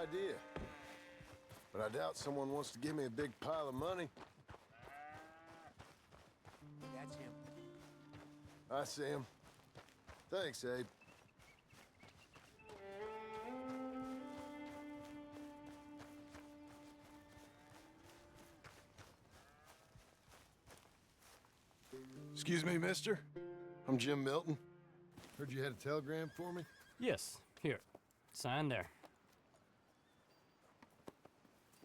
idea. But I doubt someone wants to give me a big pile of money. That's him. I see him. Thanks, Abe. Excuse me, mister. I'm Jim Milton. Heard you had a telegram for me? Yes, here. Sign there.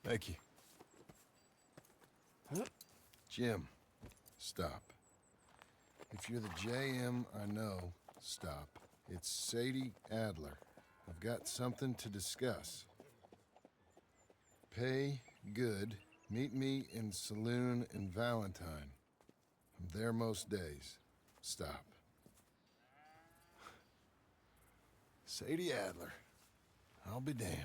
Thank you. Huh? Jim, stop. If you're the JM I know, stop. It's Sadie Adler. I've got something to discuss. Pay good. Meet me in saloon in Valentine. I'm there most days. Stop. Sadie Adler. I'll be damned.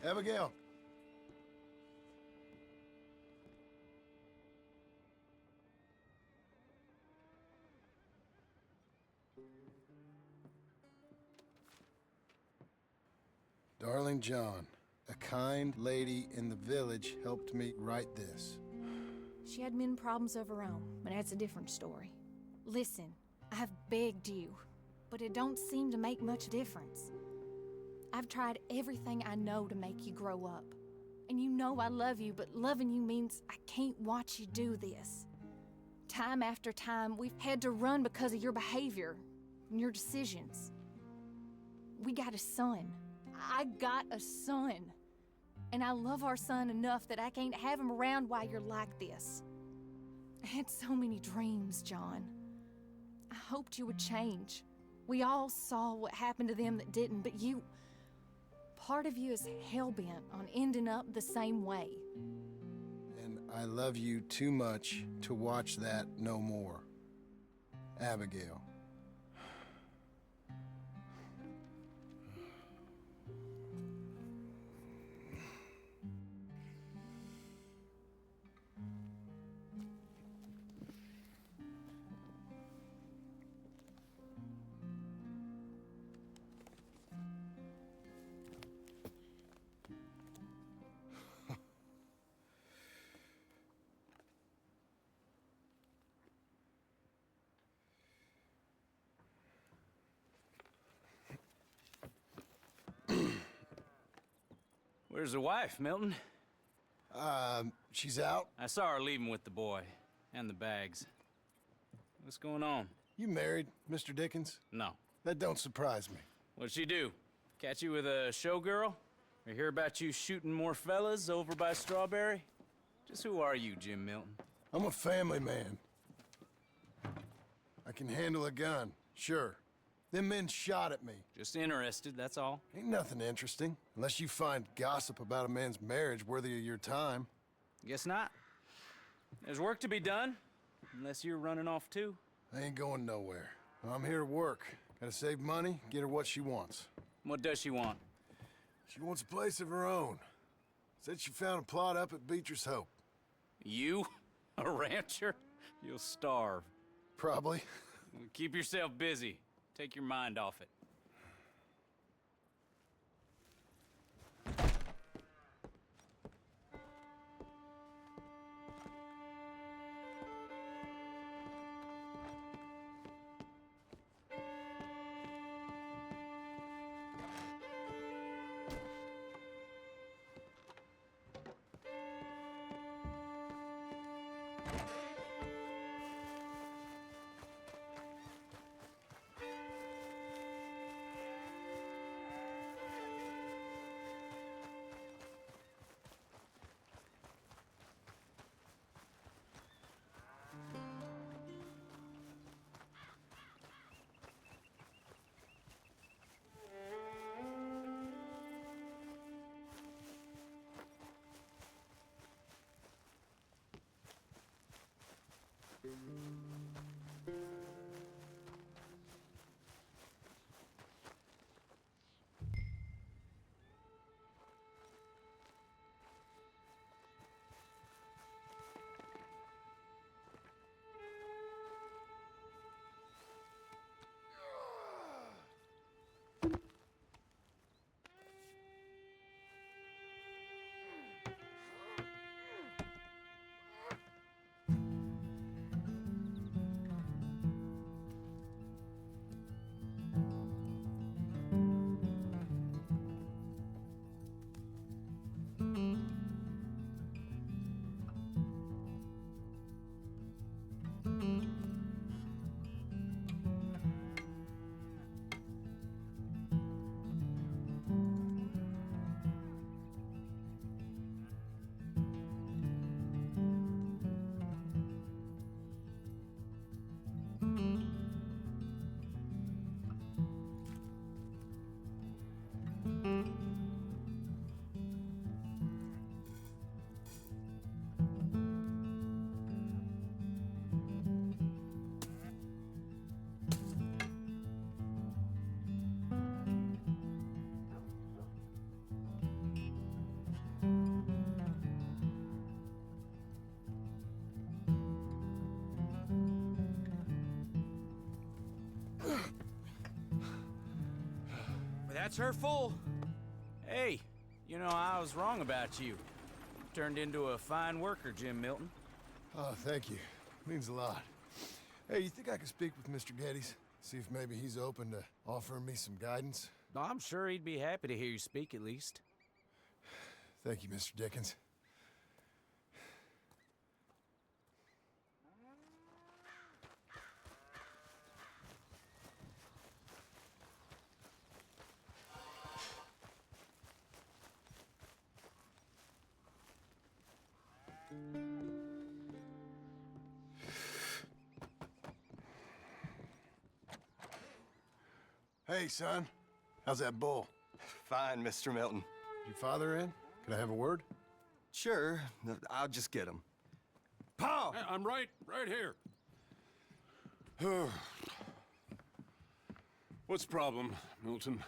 Abigail. Darling John, a kind lady in the village helped me write this. She had men problems of her own, but that's a different story. Listen, I've begged you, but it don't seem to make much difference. I've tried everything I know to make you grow up. And you know I love you, but loving you means I can't watch you do this. Time after time, we've had to run because of your behavior and your decisions. We got a son. I got a son. And I love our son enough that I can't have him around while you're like this. I had so many dreams, John. I hoped you would change. We all saw what happened to them that didn't, but you... Part of you is hell-bent on ending up the same way. And I love you too much to watch that no more. Abigail. Where's the wife, Milton? She's out. I saw her leaving with the boy. And the bags. What's going on? You married, Mr. Dickens? No. That don't surprise me. What'd she do? Catch you with a showgirl? Or hear about you shooting more fellas over by Strawberry? Just who are you, Jim Milton? I'm a family man. I can handle a gun, sure. Them men shot at me. Just interested, that's all. Ain't nothing interesting, unless you find gossip about a man's marriage worthy of your time. Guess not. There's work to be done, unless you're running off too. I ain't going nowhere. I'm here to work. Gotta save money, get her what she wants. What does she want? She wants a place of her own. Said she found a plot up at Beecher's Hope. You? A rancher? You'll starve. Probably. Keep yourself busy. Take your mind off it. That's her full. Hey, you know, I was wrong about you. Turned into a fine worker, Jim Milton. Oh, thank you. Means a lot. Hey, you think I could speak with Mr. Geddes? See if maybe he's open to offering me some guidance? I'm sure he'd be happy to hear you speak, at least. Thank you, Mr. Dickens. Hey, son. How's that bull? Fine, Mr. Milton. Your father in? Can I have a word? Sure, I'll just get him. Pa! Hey, I'm right here. What's the problem, Milton?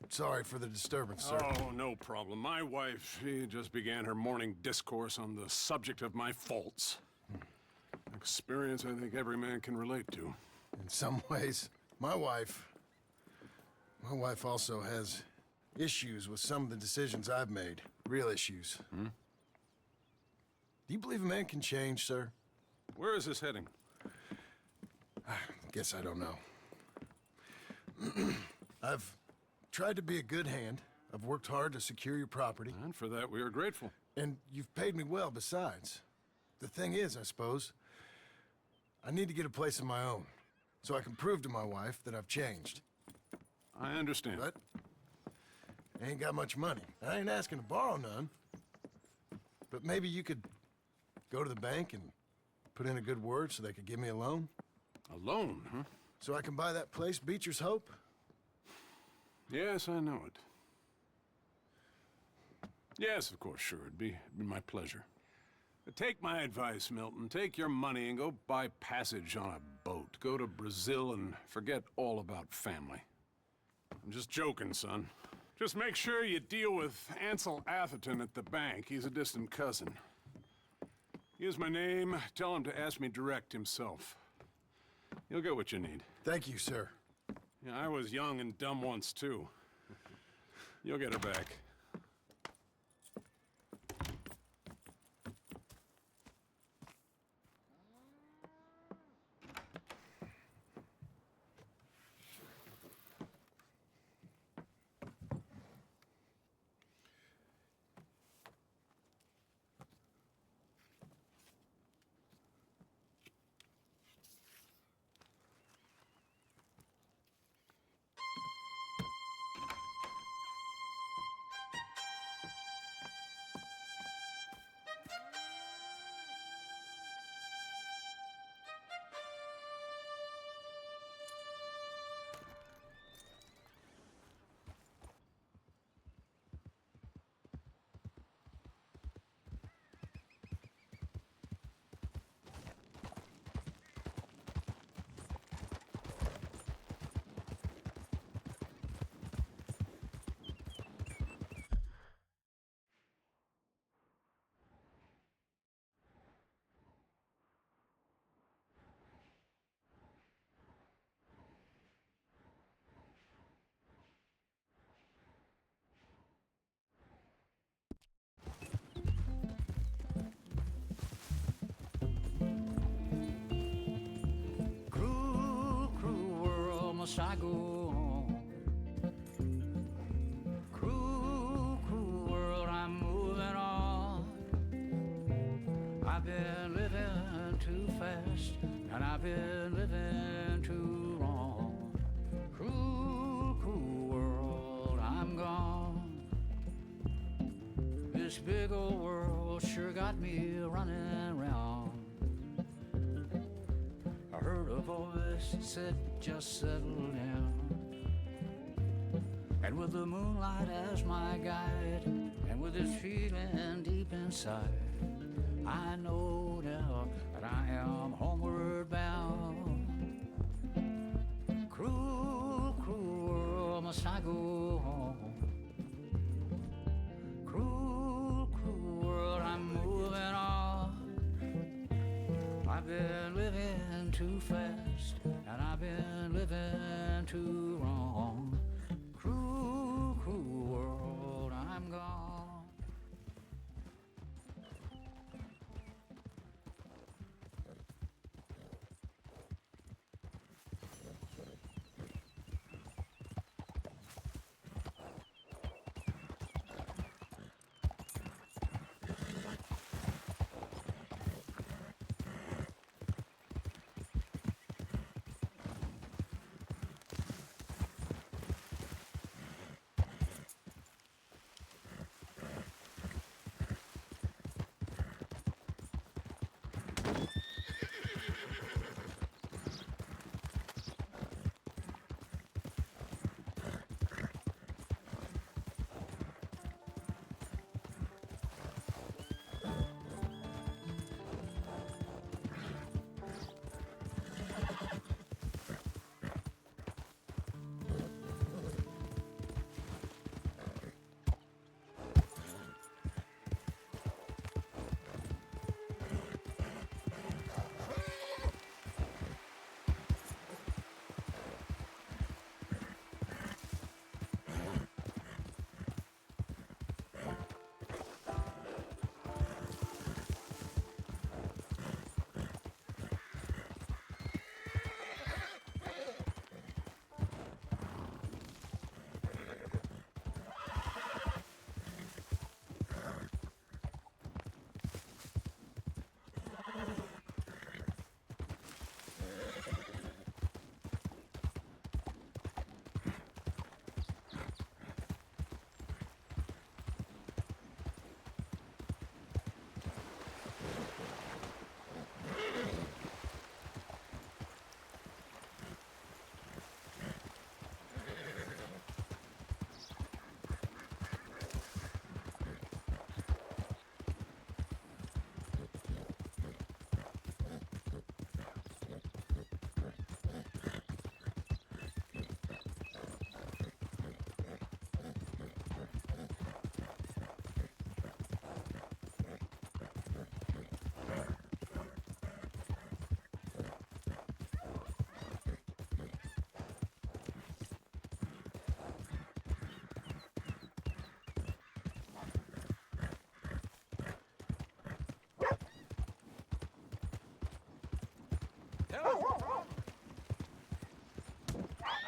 Sorry for the disturbance, sir. Oh, no problem. My wife, she just began her morning discourse on the subject of my faults. Experience I think every man can relate to. In some ways, my wife also has issues with some of the decisions I've made. Real issues. Hmm? Do you believe a man can change, sir? Where is this heading? Guess I don't know. I've tried to be a good hand. I've worked hard to secure your property. And for that, we are grateful. And you've paid me well besides. The thing is, I suppose, I need to get a place of my own, so I can prove to my wife that I've changed. I understand. But I ain't got much money. I ain't asking to borrow none. But maybe you could go to the bank and put in a good word so they could give me a loan? A loan, huh? So I can buy that place, Beecher's Hope? Yes, I know it. Yes, of course, sure. It'd be my pleasure. But take my advice, Milton. Take your money and go buy passage on a boat. Go to Brazil and forget all about family. I'm just joking, son. Just make sure you deal with Ansel Atherton at the bank. He's a distant cousin. Use my name. Tell him to ask me direct himself. You'll get what you need. Thank you, sir. Yeah, I was young and dumb once, too. You'll get her back. Must I go on? Cruel, cruel world, I'm moving on. I've been living too fast, and I've been living too wrong. Cruel, cruel world, I'm gone. This big old world sure got me running round. I heard a voice that said, just settle down. And with the moonlight as my guide, and with this feeling deep inside, I know now that I am homeward bound. Cruel, cruel world, must I go home? Cruel, cruel world, I'm moving on. I've been living too fast, and I've been living too wrong. Cruel cruel world, I'm gone.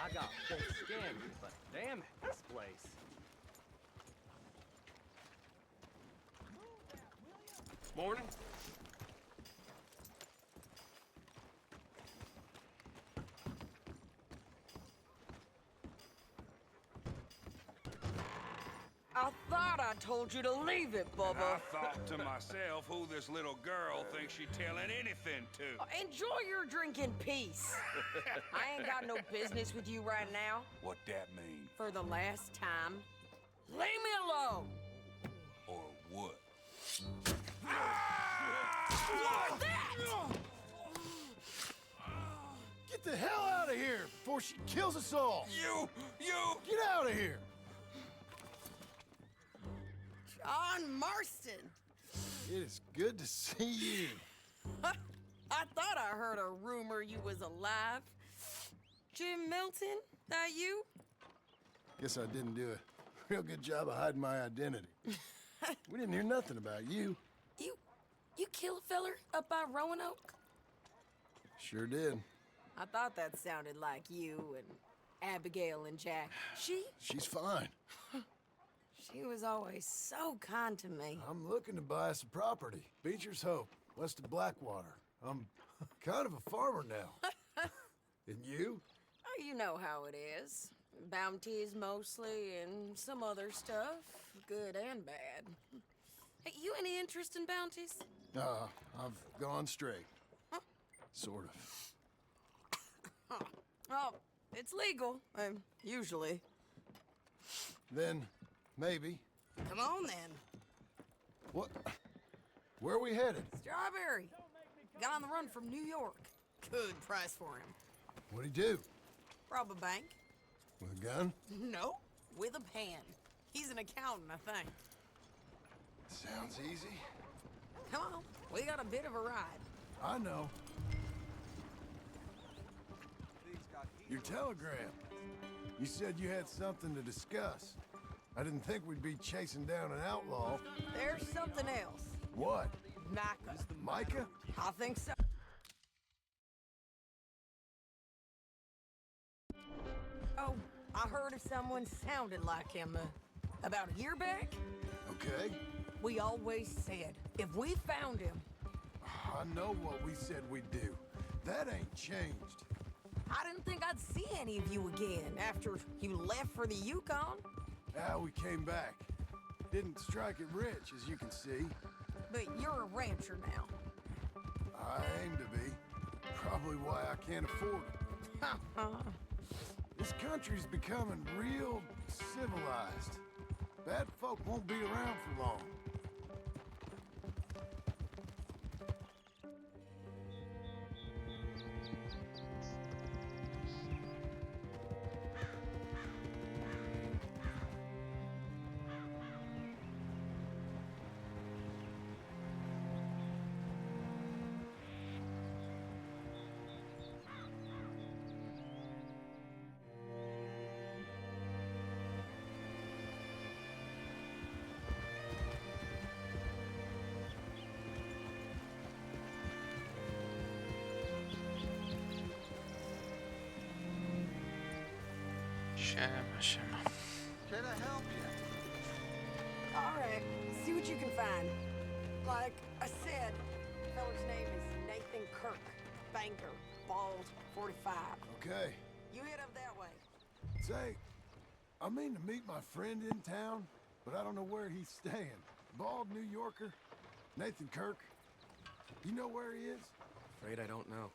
I got thick skin, but damn it, this place. Morning. I thought I told you to leave it, Bubba. I thought to myself who this little girl thinks she telling anything to. Enjoy your drink in peace. I ain't got no business with you right now. What that mean? For the last time, leave me alone. Or what? Like that! Get the hell out of here before she kills us all! You! Get out of here! John Marston. It is good to see you. I thought I heard a rumor you was alive. Jim Milton, that you? Guess I didn't do a real good job of hiding my identity. We didn't hear nothing about you. You kill a feller up by Roanoke? Sure did. I thought that sounded like you and Abigail and Jack. She's fine. She was always so kind to me. I'm looking to buy some property. Beecher's Hope, west of Blackwater. I'm kind of a farmer now. And you? Oh, you know how it is. Bounties mostly, and some other stuff, good and bad. Hey, you any interest in bounties? I've gone straight. Huh? Sort of. Oh, it's legal, usually. Then, maybe. Come on, then. What? Where are we headed? Strawberry. Got on the run from New York. Good price for him. What'd he do? Rob a bank? With a gun? No, with a pen. He's an accountant, I think. Sounds easy. Come on, we got a bit of a ride. I know. Your telegram. You said you had something to discuss. I didn't think we'd be chasing down an outlaw. There's something else. What? Micah. Micah? I think so. Oh, I heard of someone sounded like him about a year back. Okay. We always said, if we found him, I know what we said we'd do. That ain't changed. I didn't think I'd see any of you again after you left for the Yukon. Now we came back. Didn't strike it rich, as you can see. But you're a rancher now. I aim to be. Probably why I can't afford it. This country's becoming real civilized. Bad folk won't be around for long. Siema. Can I help you? All right, see what you can find. Like I said, the feller's name is Nathan Kirk. Banker, bald, 45. Okay. You head up that way. Say, I mean to meet my friend in town, but I don't know where he's staying. Bald New Yorker, Nathan Kirk. You know where he is? Afraid I don't know.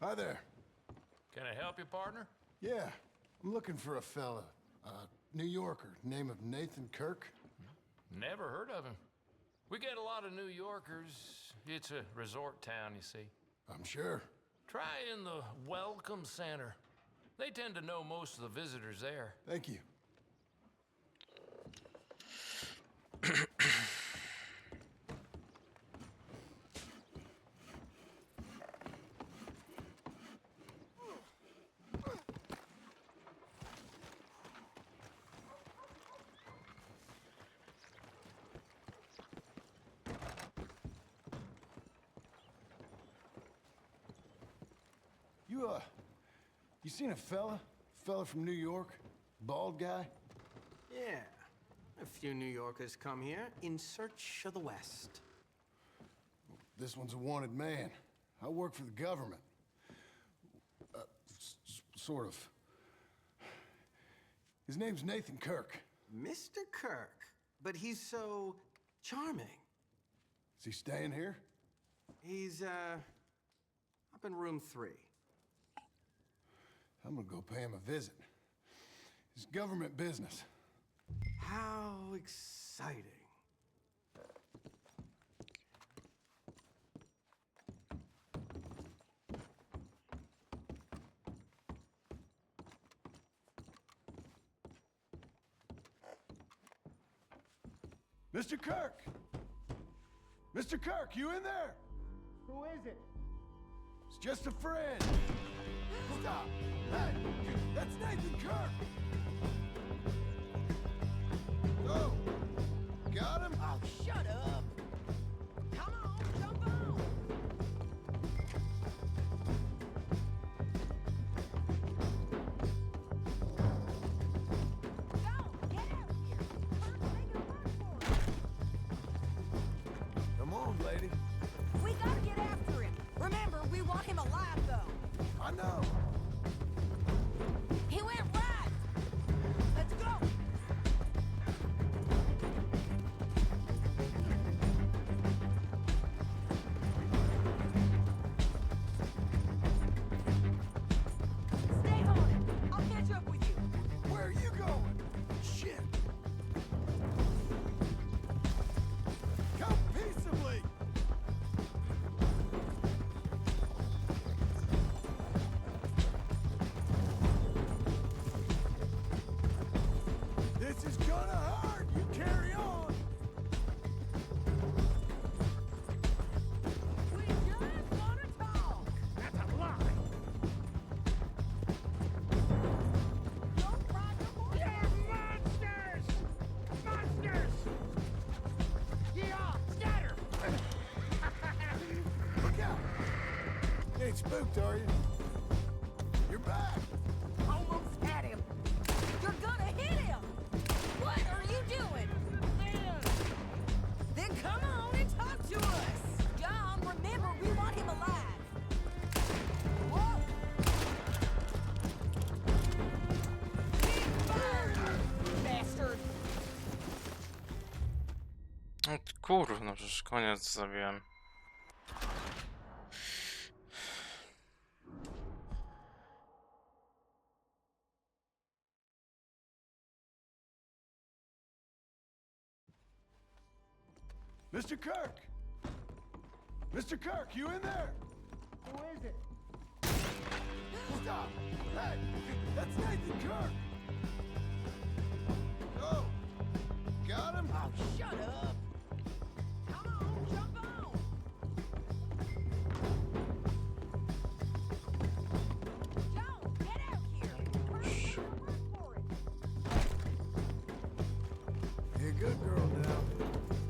Hi there. Can I help you, partner? Yeah, I'm looking for a fella. New Yorker, name of Nathan Kirk. Never heard of him. We get a lot of New Yorkers. It's a resort town, you see. I'm sure. Try in the Welcome Center. They tend to know most of the visitors there. Thank you. You seen a fella? Fella from New York? Bald guy? Yeah. A few New Yorkers come here in search of the West. This one's a wanted man. I work for the government. Sort of. His name's Nathan Kirk. Mr. Kirk, but he's so charming. Is he staying here? He's, up in room 3. I'm gonna go pay him a visit. It's government business. How exciting. Mr. Kirk! Mr. Kirk, you in there? Who is it? It's just a friend. Stop! Hey! That's Nathan Kirk! Oh! Got him? Oh, shut up! Come on, jump on! Go! Get out of here! First, make a run for it! Come on, lady. We gotta get after him! Remember, we want him alive, though! I know. He went right! spooked, are you? You're back! Almost had him. You're gonna hit him. What are you doing? Then come on and talk to us. John, remember, we want him alive. Whoa! Keep firing, bastard. No kurwa, no przecież koniec zabiłem. Mr. Kirk! Mr. Kirk, you in there? Who is it? Stop! Hey! That's Nathan Kirk! Oh! Got him? Oh, shut up. Come on, jump on. John, get out here. Run for it. You're a good girl now.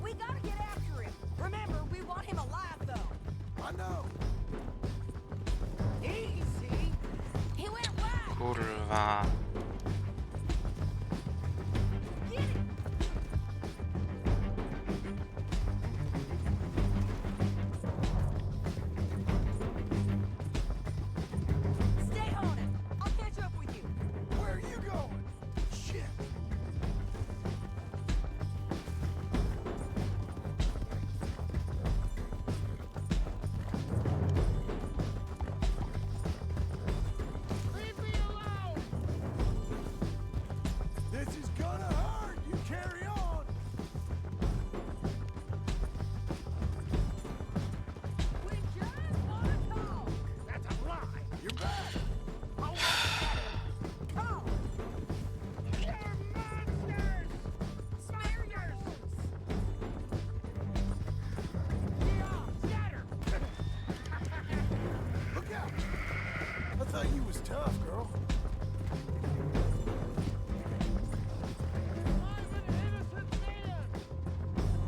We gotta get after him. Remember, we want him alive, though. I know. Easy. He went right. Kurwa. Get it. Stay on it. I'll catch up with you. Where are you going? Shit! Leave me alone! This is gonna hurt! You carry on! We just wanna talk. That's a lie! You're back! Come on. You're monsters! Spare yourselves. Yeah, scatter! Look out! I thought you was tough, girl. I'm an innocent man!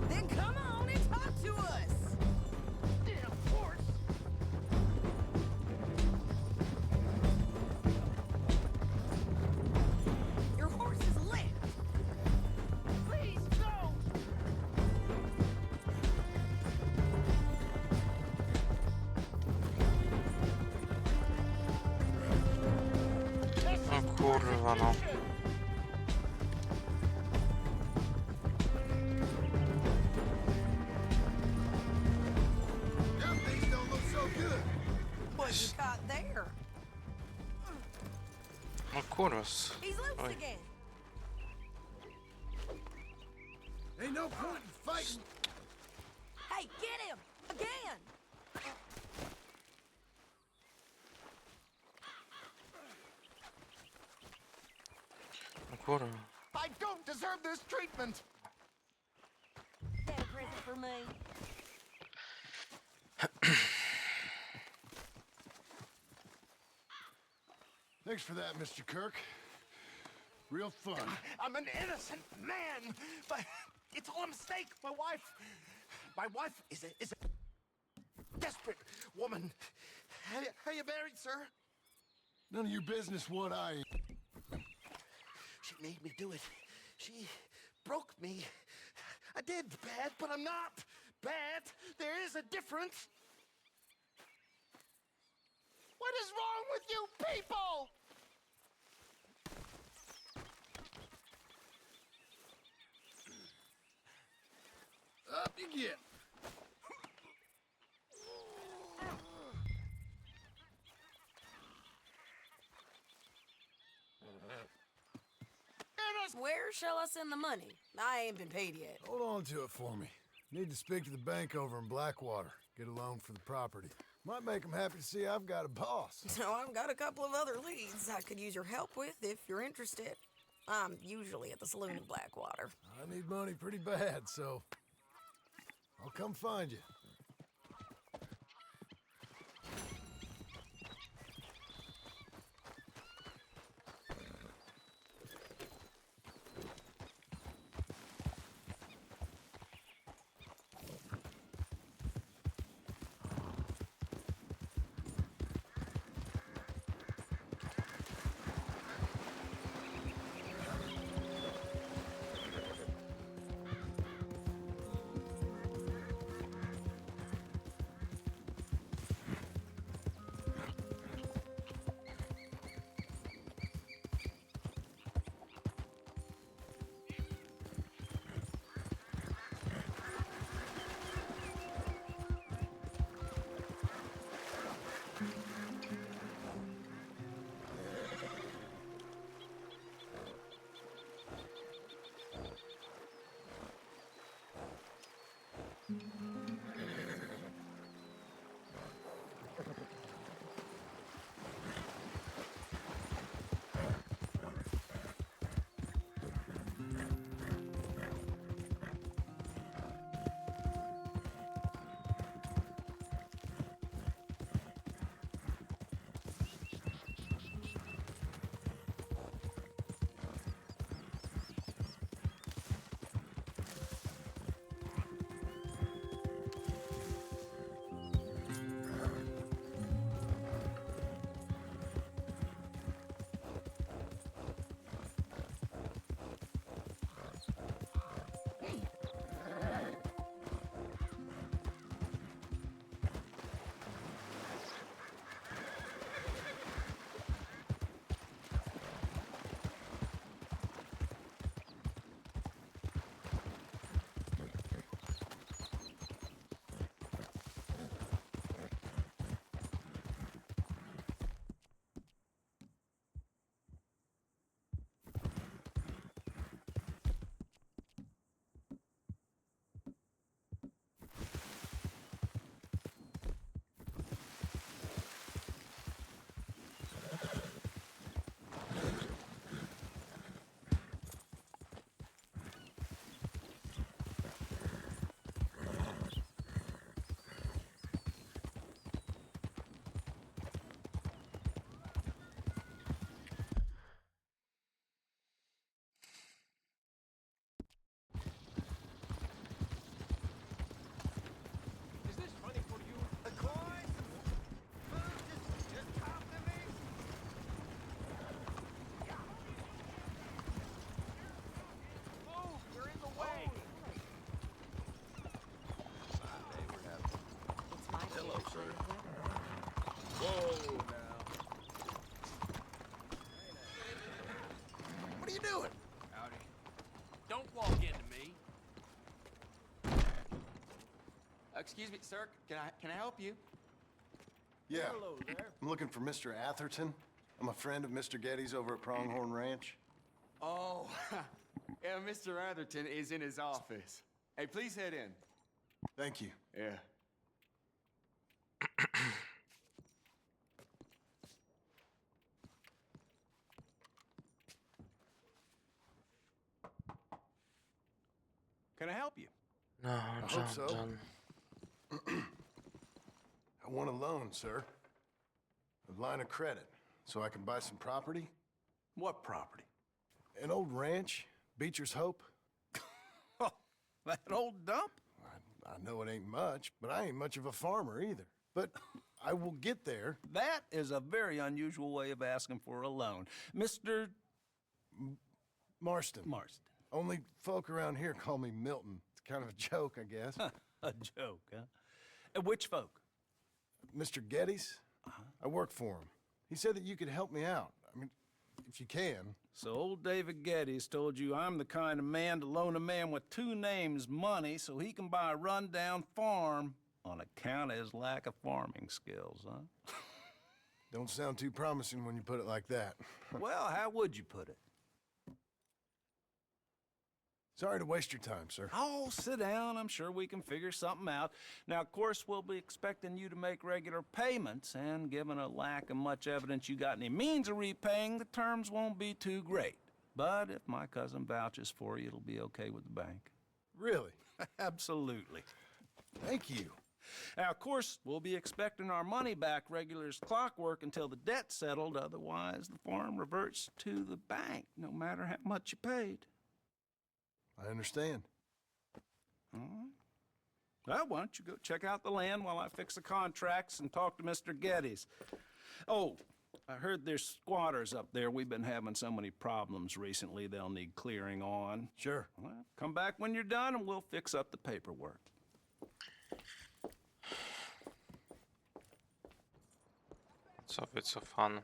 Then come on and talk to us. Damn horse! Your horse is lit. Please don't! O kurwa no. Them things don't look so good. What you caught there? No kurwa. He's loose Oj. again. Ain't no point in fighting. Hey, get him! Again! No kurwa. I don't deserve this treatment! Got a present for me? Thanks for that, Mr. Kirk. Real fun. I'm an innocent man, but it's all a mistake. My wife is a desperate woman. How you married, sir? None of your business what I am. She made me do it. She broke me. I did bad, but I'm not bad. There is a difference. What is wrong with you people? Up you get. Where shall I send the money? I ain't been paid yet. Hold on to it for me. Need to speak to the bank over in Blackwater. Get a loan for the property. Might make them happy to see I've got a boss. So I've got a couple of other leads I could use your help with if you're interested. I'm usually at the saloon in Blackwater. I need money pretty bad, so I'll come find you. Excuse me, sir. Can I help you? Yeah. Hello there. I'm looking for Mr. Atherton. I'm a friend of Mr. Getty's over at Pronghorn Ranch. Oh, yeah, Mr. Atherton is in his office. Hey, please head in. Thank you. Yeah. Can I help you? No, I hope so. I want a loan, sir. A line of credit, so I can buy some property. What property? An old ranch, Beecher's Hope. Oh, that old dump? I know it ain't much, but I ain't much of a farmer either. But I will get there. That is a very unusual way of asking for a loan. Mr. Marston. Marston. Only folk around here call me Milton. It's kind of a joke, I guess. A joke, huh? And which folk? Mr. Getty's? I work for him. He said that you could help me out. I mean, if you can. So old David Geddes told you I'm the kind of man to loan a man with two names money so he can buy a rundown farm on account of his lack of farming skills, huh? Don't sound too promising when you put it like that. Well, how would you put it? Sorry to waste your time, sir. Oh, sit down. I'm sure we can figure something out. Now, of course, we'll be expecting you to make regular payments, and given a lack of much evidence you got any means of repaying, the terms won't be too great. But if my cousin vouches for you, it'll be okay with the bank. Really? Absolutely. Thank you. Now, of course, we'll be expecting our money back regular as clockwork until the debt's settled. Otherwise, the farm reverts to the bank, no matter how much you paid. I understand. All right. Well, why don't you go check out the land while I fix the contracts and talk to Mr. Geddes. Oh, I heard there's squatters up there. We've been having so many problems recently, they'll need clearing on. Sure. Well, come back when you're done and we'll fix up the paperwork. Co wycofano.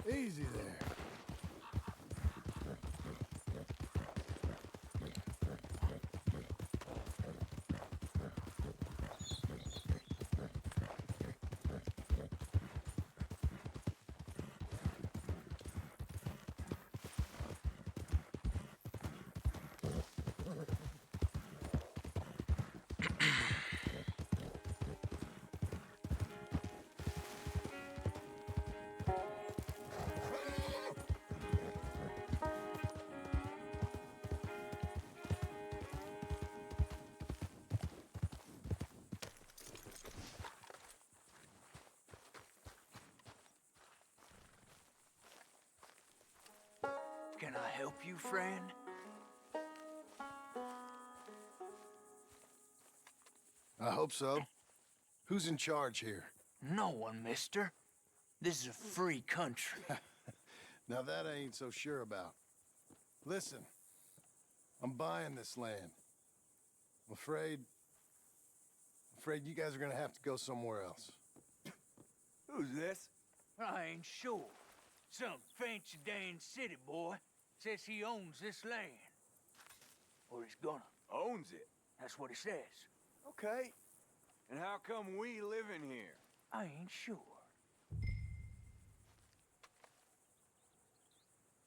Easy there. Can I help you, friend? I hope so. Who's in charge here? No one, mister. This is a free country. Now that I ain't so sure about. Listen, I'm buying this land. I'm afraid you guys are gonna have to go somewhere else. Who's this? I ain't sure. Some fancy Dan city boy says he owns this land. Or he's gonna. Owns it? That's what he says. Okay. And how come we live in here? I ain't sure.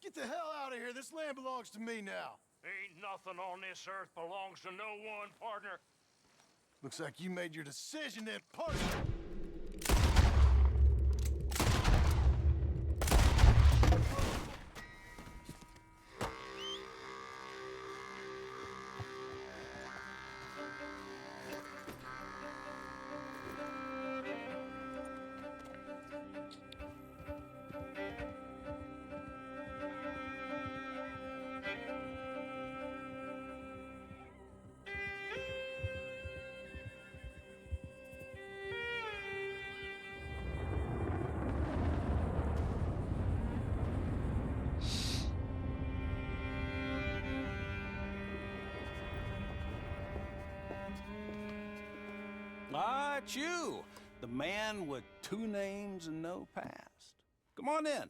Get the hell out of here. This land belongs to me now. Ain't nothing on this earth belongs to no one, partner. Looks like you made your decision then, partner. Ah, it's you, the man with 2 names and no past. Come on in.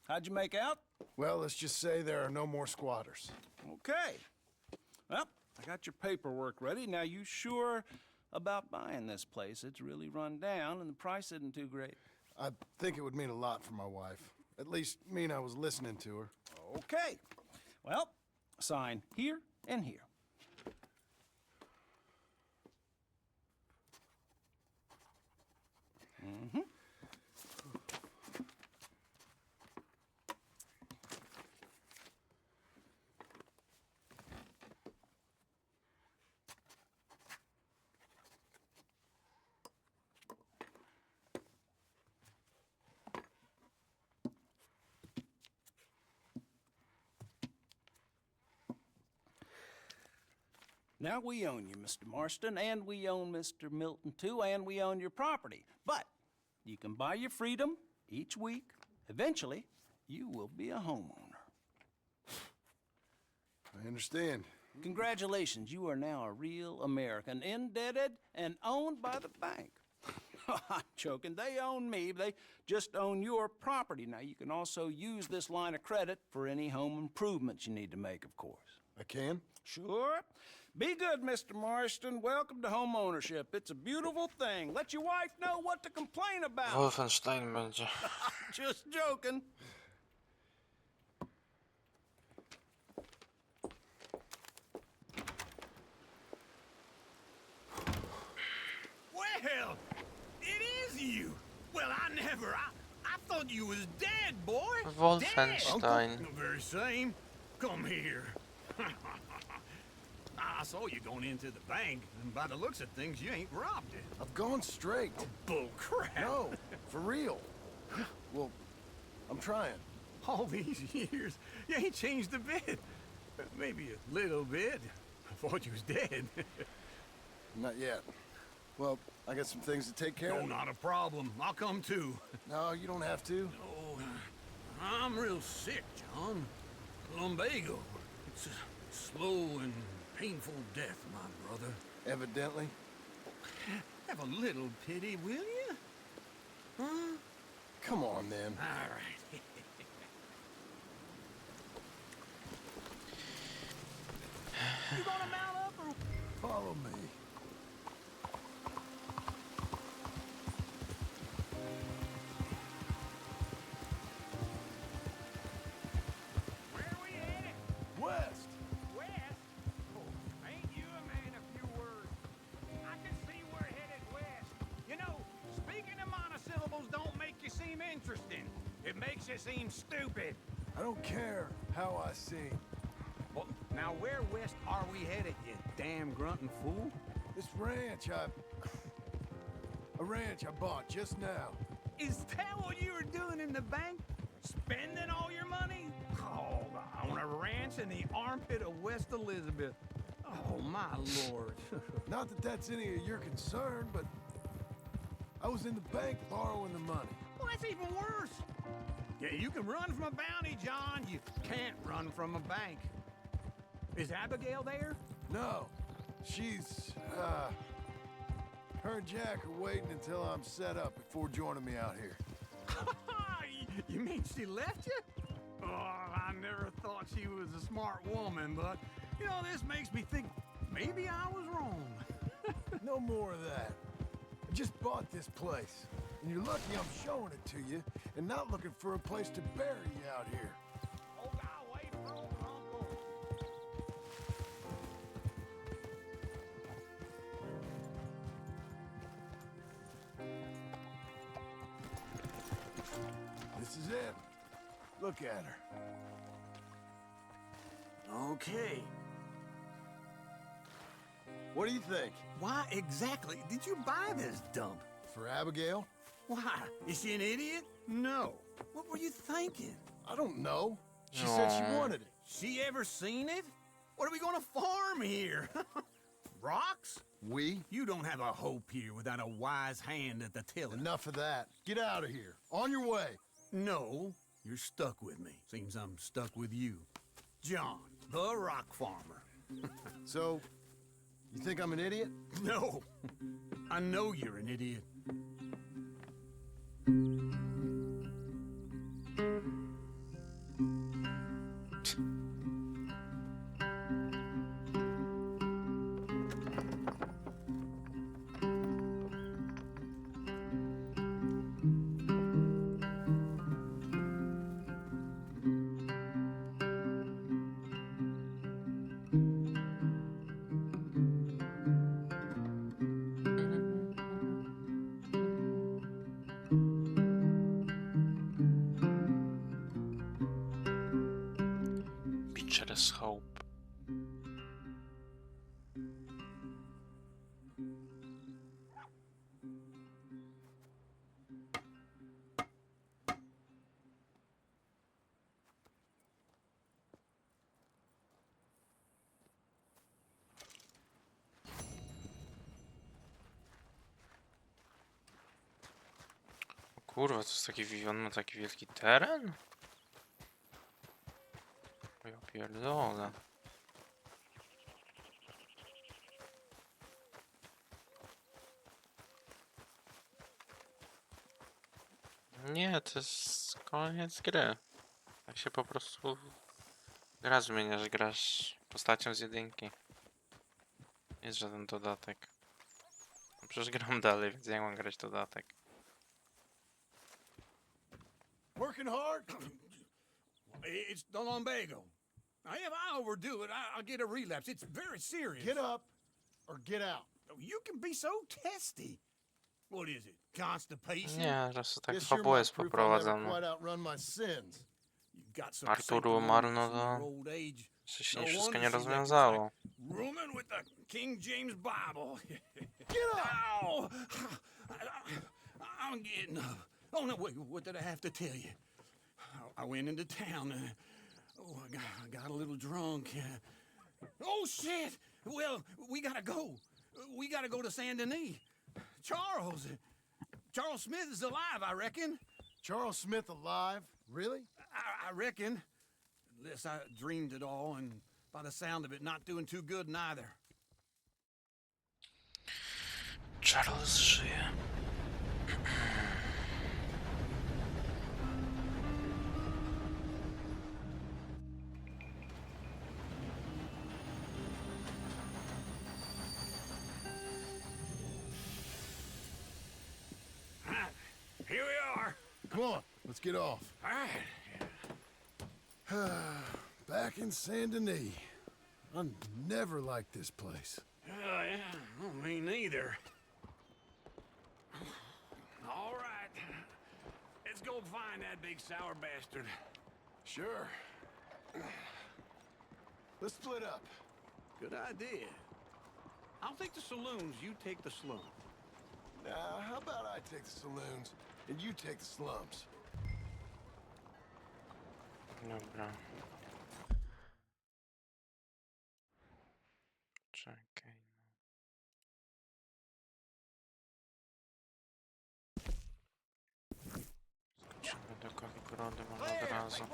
How'd you make out? Well, let's just say there are no more squatters. Okay. Well, I got your paperwork ready. Now, you sure about buying this place? It's really run down, and the price isn't too great. I think it would mean a lot for my wife. At least mean I was listening to her. Okay. Well, sign here and here. Mm-hmm. Now, we own you, Mr. Marston, and we own Mr. Milton, too, and we own your property. But you can buy your freedom each week. Eventually, you will be a homeowner. I understand. Congratulations, you are now a real American, indebted and owned by the bank. I'm joking. They own me. They just own your property. Now, you can also use this line of credit for any home improvements you need to make, of course. I can? Sure. Be good, Mr. Marston. Welcome to home ownership. It's a beautiful thing. Let your wife know what to complain about. Wolfenstein będzie. Just joking. Well, it is you. Well, I thought you was dead, boy. Wolfenstein. Dead. The very same. Come here. I saw you going into the bank, and by the looks of things, you ain't robbed it. I've gone straight. Bull crap. No, for real. Well, I'm trying. All these years, you ain't changed a bit. Maybe a little bit. I thought you was dead. Not yet. Well, I got some things to take care of. No, not a problem. I'll come too. No, you don't have to. No, I'm real sick, John. Lumbago. It's a slow and painful death, my brother. Evidently. Have a little pity, will you? Huh? Come on, then. All right. You gonna mount up or follow me? Where are we headed? West. West? Oh, ain't you a man of few words? I can see we're headed west. You know, speaking of monosyllables don't make you seem interesting. It makes you seem stupid. I don't care how I sing. Well, now where west are we headed, you damn grunting fool? This ranch a ranch I bought just now. Is that what you were doing in the bank? Spending all your money? Oh, on a ranch in the armpit of West Elizabeth. Oh, my lord. Not that that's any of your concern, but I was in the bank borrowing the money. Well, that's even worse. Yeah, you can run from a bounty, John. You can't run from a bank. Is Abigail there? No. She's, her and Jack are waiting until I'm set up before joining me out here. You mean she left you? Oh, I never thought she was a smart woman, but, you know, this makes me think maybe I was wrong. No more of that. I just bought this place, and you're lucky I'm showing it to you and not looking for a place to bury you out here. Oh, God, wait for old Uncle. This is it. Look at her. Okay. What do you think? Why exactly did you buy this dump? For Abigail? Why? Is she an idiot? No. What were you thinking? I don't know. She said she wanted it. She ever seen it? What are we gonna farm here? Rocks? We? You don't have a hope here without a wise hand at the tiller. Enough of that. Get out of here. On your way. No, you're stuck with me. Seems I'm stuck with you. John, the rock farmer. So, You think I'm an idiot? No. I know you're an idiot. Beacher's Hope. O kurwa, to jest taki, on ma taki wielki teren? O ja pierdolę. Nie, to jest koniec gry. Jak się po prostu gra zmieniasz, grasz postacią z jedynki. Nie jest żaden dodatek. No przecież gram dalej, więc jak mam grać dodatek? Working hard? It's the lumbago. If I overdo it, I'll get a relapse. It's very serious. Get up or get out. You can be so testy. What is it? Constipation? Nie, raz tak Guess you're fabuła my jest proof I'll never poprowadzona. quite outrun my sins. You've got some Arturu umarł, no to jeszcze się wszystko nie rozwiązało. Rooming with the King James Bible. Get up! Ow! I'm getting up. Oh, no, wait, what did I have to tell you? I went into town. I got a little drunk. Oh, shit! Well, we gotta go. We gotta go to Saint Denis. Charles Smith is alive, I reckon. Charles Smith alive? Really? I reckon. Unless I dreamed it all, and by the sound of it, not doing too good neither. Charles żyje. Here we are. Come on, let's get off. All right. Back in Saint Denis. I never liked this place. Yeah, well, me neither. All right. Let's go find that big sour bastard. Sure. Let's split up. Good idea. I'll take the saloons, you take the slum. Now, how about I take the saloons and you take the slums? Dobra. Czekaj. Skoczymy do Kaligrody może od razu.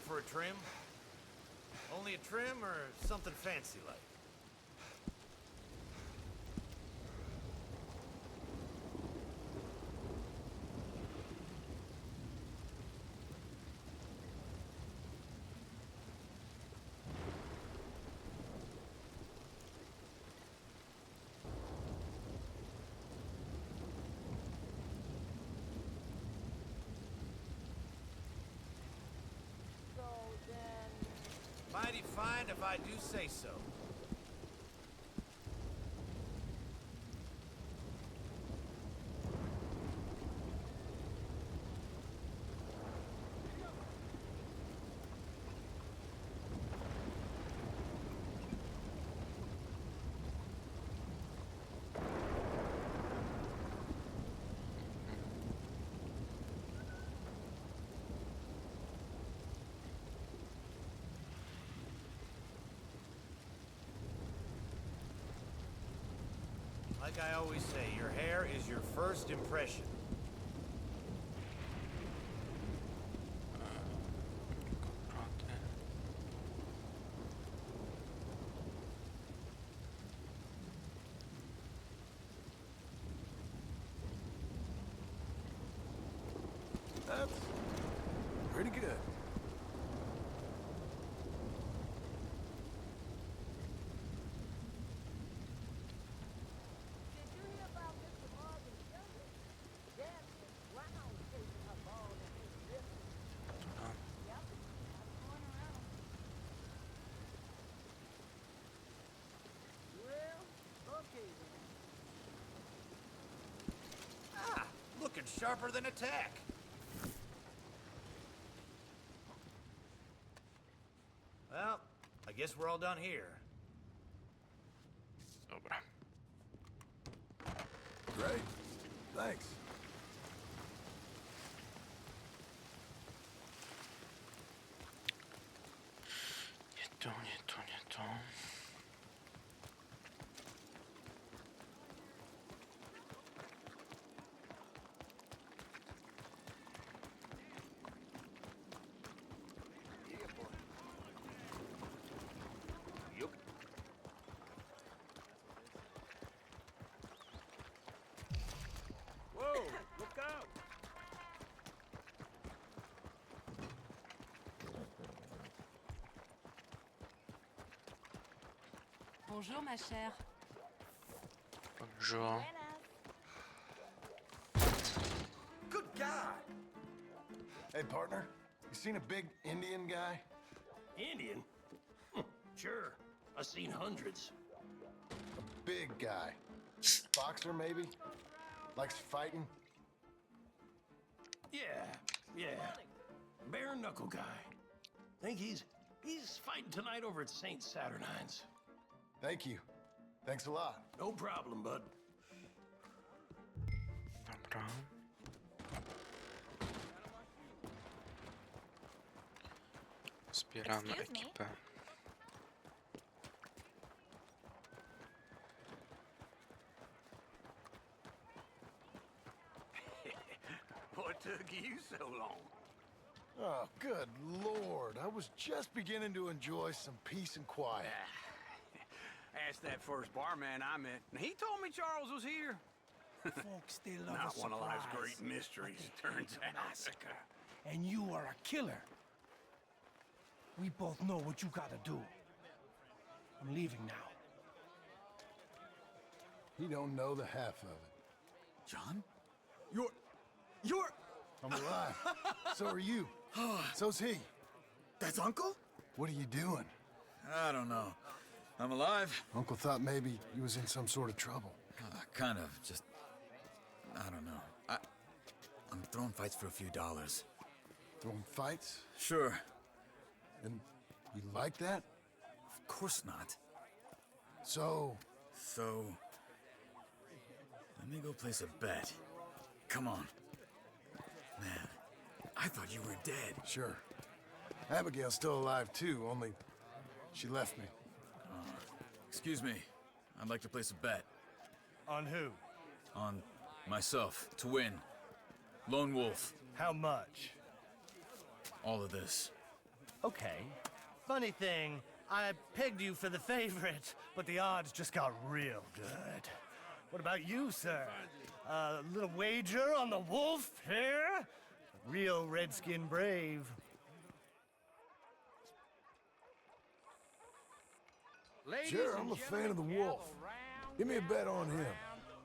For a trim? Only a trim or something fancy like? Mighty fine if I do say so. Like I always say, your hair is your first impression. That's pretty good. Ah, looking sharper than a tack. Well, I guess we're all done here. Dobra. Great. Thanks. Nie to, nie to, nie to. Whoa, look out! Bonjour, ma chère. Bonjour. Good God! Hey, partner. You seen a big Indian guy? Indian? Sure. I've seen hundreds. A big guy. Boxer, maybe? Likes fighting? Yeah. Bare knuckle guy. Think he's fighting tonight over at St. Saturnine's. Thank you. Thanks a lot. No problem, bud. Dobra. Zbieramy ekipę. What took you so long? Oh, good Lord. I was just beginning to enjoy some peace and quiet. Asked that first barman I met, and he told me Charles was here. Folks, they love Not a one of life's surprise. great mysteries, turns out. Massacre. And you are a killer. We both know what you gotta do. I'm leaving now. He don't know the half of it. John? You're... I'm alive. So are you. So's he. That's Uncle? What are you doing? I don't know. I'm alive. Uncle thought maybe he was in some sort of trouble. Kind of. Just... I don't know. I'm throwing fights for a few dollars. Throwing fights? Sure. And you like that? Of course not. So... So... Let me go place a bet. Come on. Man, I thought you were dead. Sure. Abigail's still alive, too, only she left me. Excuse me. I'd like to place a bet. On who? On myself, to win. Lone Wolf. How much? All of this. Okay. Funny thing, I pegged you for the favorite, but the odds just got real good. What about you, sir? A little wager on the wolf here? Real redskin brave. Ladies Sure, and I'm a fan gentlemen, of the gather wolf. round, Give me a bet on him.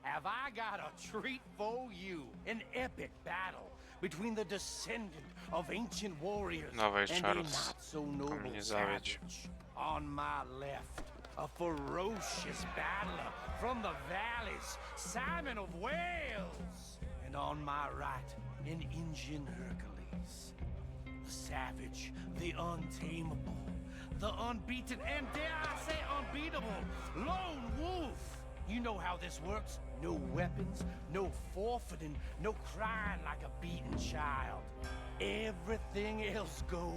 Have I got a treat for you? An epic battle between the descendant of ancient warriors Dawaj, and a Charles. not so To mnie noble nie zawiedź. savage. On my left, a ferocious battler from the valleys, Simon of Wales. And on my right, an Indian Hercules. The savage, the untamable, the unbeaten, and dare I say unbeatable, Lone Wolf. You know how this works. No weapons, no forfeiting, no crying like a beaten child. Everything else goes.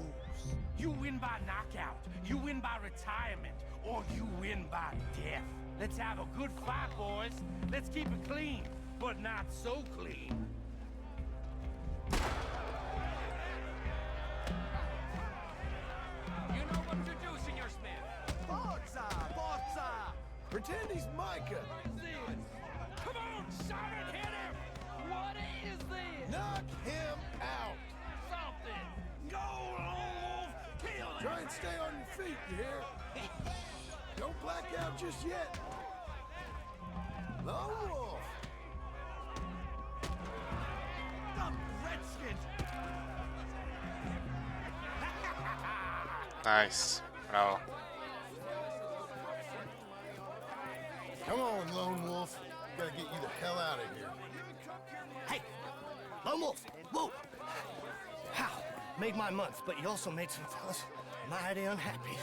You win by knockout, you win by retirement, or you win by death. Let's have a good fight, boys. Let's keep it clean, but not so clean. You know what to do, Senor Smith. Forza! Forza! Pretend he's Micah. Come on, Simon, hit him! What is this? Knock him out. Something! Go, Lone Wolf! Kill him! Try and stay on your feet, you hear? Don't black out just yet. Lone Wolf! The Redskins! Nice. Brawo. Come on, Lone Wolf. Gotta get you the hell out of here. Hey, Lone Wolf, whoa! How? Made my month, but you also made some fellas mighty unhappy.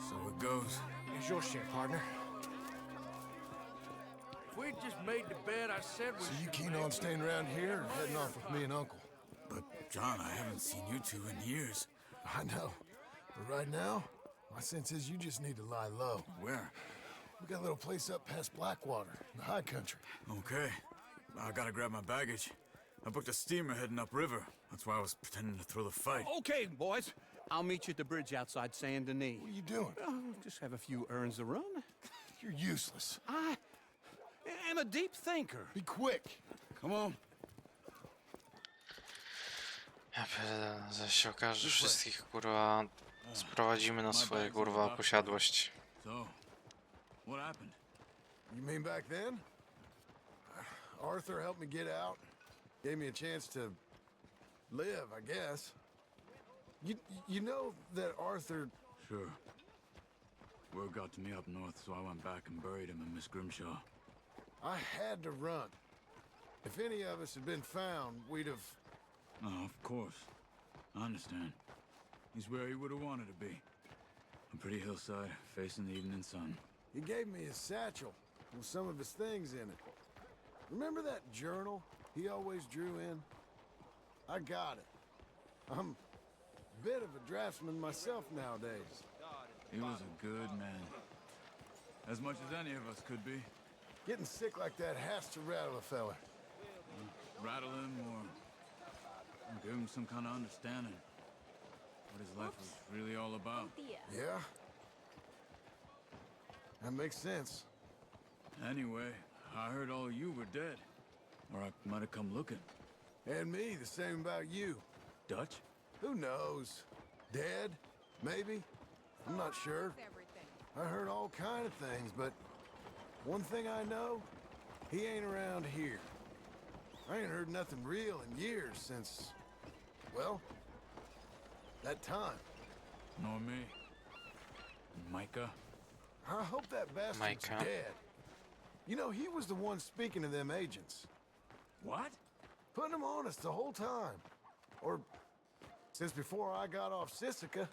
So it goes. Here's your share, partner. If we'd just made the bed, I said we So you keen on staying around here or heading off with me and Uncle? But, John, I haven't seen you two in years. I know. But right now, my sense is you just need to lie low. Where? We got a little place up past Blackwater, in the high country. Okay. I gotta grab my baggage. I booked a steamer heading upriver. That's why I was pretending to throw the fight. Okay, boys. I'll meet you at the bridge outside Saint Denis. What are you doing? Oh, just have a few errands to run. You're useless. I am a deep thinker. Be quick. Come on. Ja pierdolę, zaś się okaże, że wszystkich kurwa sprowadzimy na swoje kurwa posiadłość. So, what happened? You mean back then? Arthur helped me get out. Gave me a chance to live, I guess. You know that Arthur... Sure. Word got to me up north, so I went back and buried him in Miss Grimshaw. I had to run. If any of us had been found, we'd have... Oh, of course. I understand. He's where he would have wanted to be. A pretty hillside, facing the evening sun. He gave me his satchel with some of his things in it. Remember that journal he always drew in? I got it. I'm a bit of a draftsman myself nowadays. He was a good man. As much as any of us could be. Getting sick like that has to rattle a fella. Rattle him or give him some kind of understanding. What his life was really all about. Yeah? That makes sense. Anyway, I heard all you were dead. Or I might have come looking. And me, the same about you. Dutch? Who knows? Dead? Maybe? I'm not sure. I heard all kind of things, but one thing I know, he ain't around here. I ain't heard nothing real in years since, well, that time. Nor me. Micah? I hope that bastard's Micah. dead. You know, he was the one speaking to them agents. What? Putting them on us the whole time. Or since before I got off Sisika.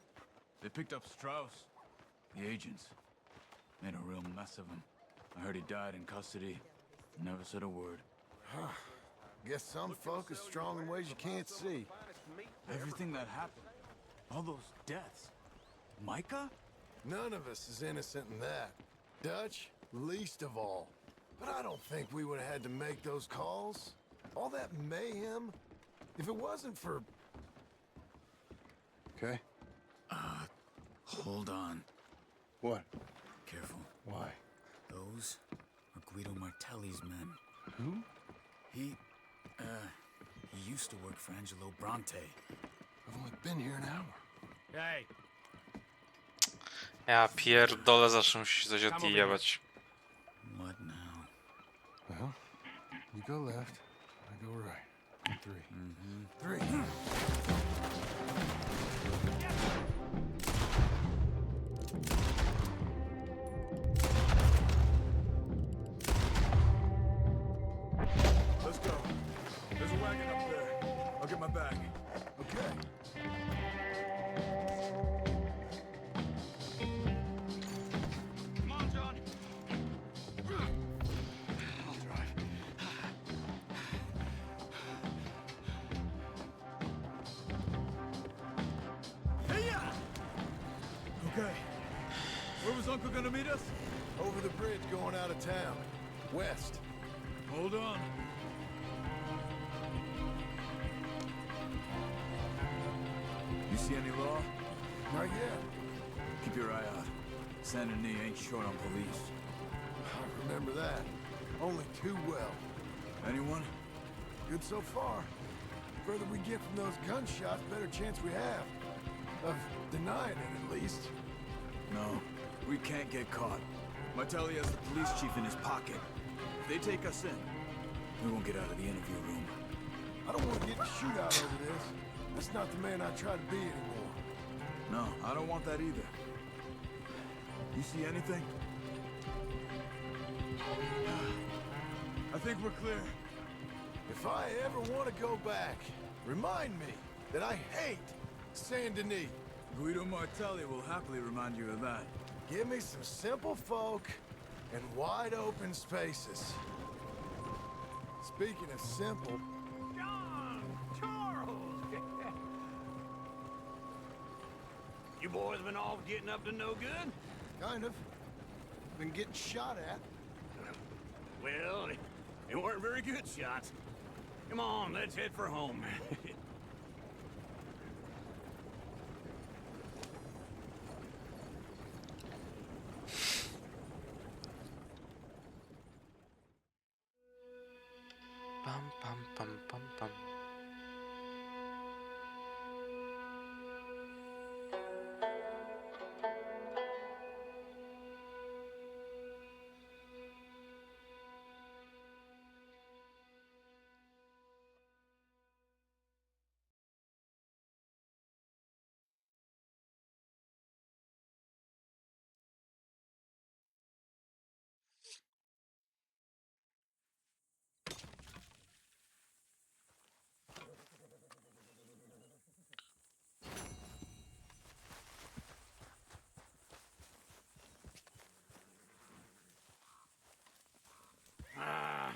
They picked up Strauss. The agents. Made a real mess of him. I heard he died in custody. Never said a word. Guess some folk is strong in ways you can't see. Everything that happened. All those deaths. Micah? None of us is innocent in that. Dutch, least of all. But I don't think we would have had to make those calls. All that mayhem. If it wasn't for... Okay. Hold on. What? Careful. Why? Those are Guido Martelli's men. Who? He used to work for Angelo Bronte. I've only been here an hour. Hey. Ja pierdolę, zawsze musi się coś odjebać. What now? Well, you go left, I go right. three. Mm-hmm. Three. Let's go. There's a wagon up there. I'll get my bag. Okay. Come on, John. I'll drive. Hey-ya! Okay. Where was Uncle gonna meet us? Over the bridge going out of town. West. Hold on. You see any law? Not yet. Keep your eye out. Saint Denis ain't short on police. I remember that. Only too well. Anyone? Good so far. Further we get from those gunshots, better chance we have. Of denying it, at least. No, we can't get caught. Martelli has the police chief in his pocket. If they take us in, we won't get out of the interview room. I don't want to get in a shootout over this. That's not the man I try to be anymore. No, I don't want that either. You see anything? I think we're clear. If I ever want to go back, remind me that I hate Saint Denis. Guido Martelli will happily remind you of that. Give me some simple folk and wide open spaces. Speaking of simple, John! Charles! You boys been all getting up to no good? kind of. Been getting shot at. Well, they weren't very good shots. Come on, let's head for home. Pam, pam, pam, pam, pam.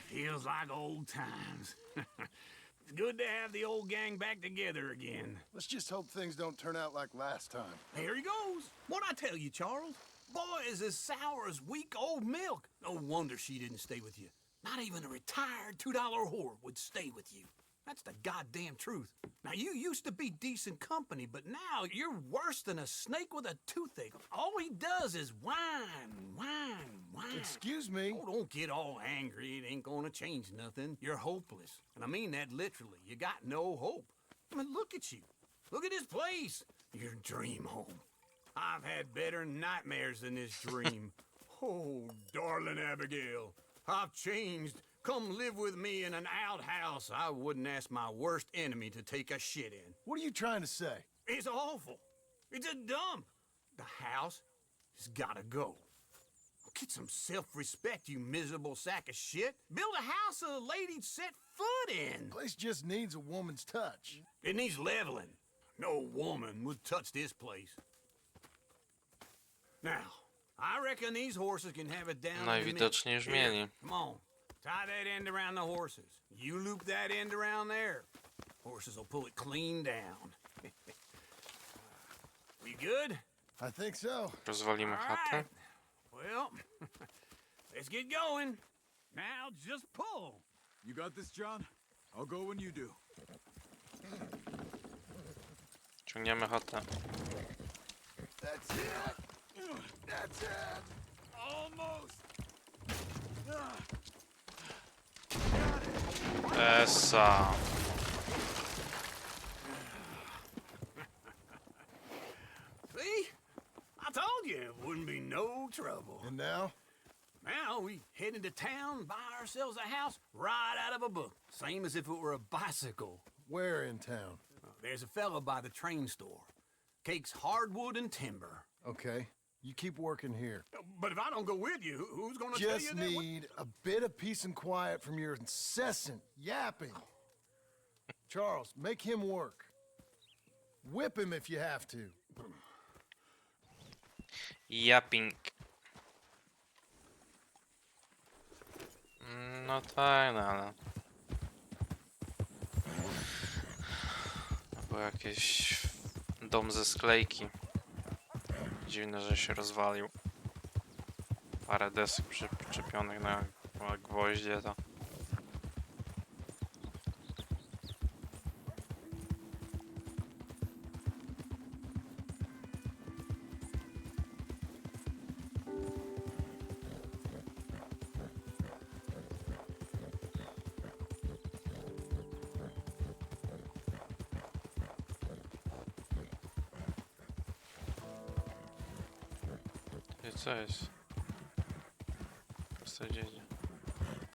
Feels like old times. It's good to have the old gang back together again. Let's just hope things don't turn out like last time. Here he goes. What'd I tell you, Charles? Boy is as sour as week-old milk. No wonder she didn't stay with you. Not even a retired $2 whore would stay with you. That's the goddamn truth. Now, you used to be decent company, but now you're worse than a snake with a toothache. All he does is whine, whine, whine. Excuse me? Oh, don't get all angry. It ain't gonna change nothing. You're hopeless. And I mean that literally. You got no hope. I mean, look at you. Look at this place. Your dream home. I've had better nightmares than this dream. Oh, darling Abigail, I've changed. Come live with me in an outhouse I wouldn't ask my worst enemy to take a shit in. What are you trying to say? It's awful. It's a dump. The house has gotta go. Get some self-respect, you miserable sack of shit. Build a house a lady'd set foot in. Place just needs a woman's touch. It needs leveling. No woman would touch this place. Now, I reckon these horses can have it down. Najwidoczniej już mieli. Come on. Tie that end around the horses. You loop that end around there. Horses will pull it clean down. We good? I think so. Rozwalimy chatę. Well, let's get going. Now just pull. You got this, John? I'll go when you do. Ciągniemy chatę. That's it. That's it. Almost. Essa. See? I told you it wouldn't be no trouble. And now? Now know, we head into town, buy ourselves a house right out of a book. Same as if it were a bicycle. Where in town? There's a fella by the train store. Cakes hardwood and timber. Okay, you keep working here. But if I don't go with you, who's gonna tell you Just that? need a bit of peace and quiet from your incessant yapping. Charles, make him work. Whip him if you have to. Yapping. No tak, no ale... Był jakiś dom ze sklejki. Dziwne, że się rozwalił. Parę desek przyczepionych na gwoździe to. Co jest? Co się dzieje?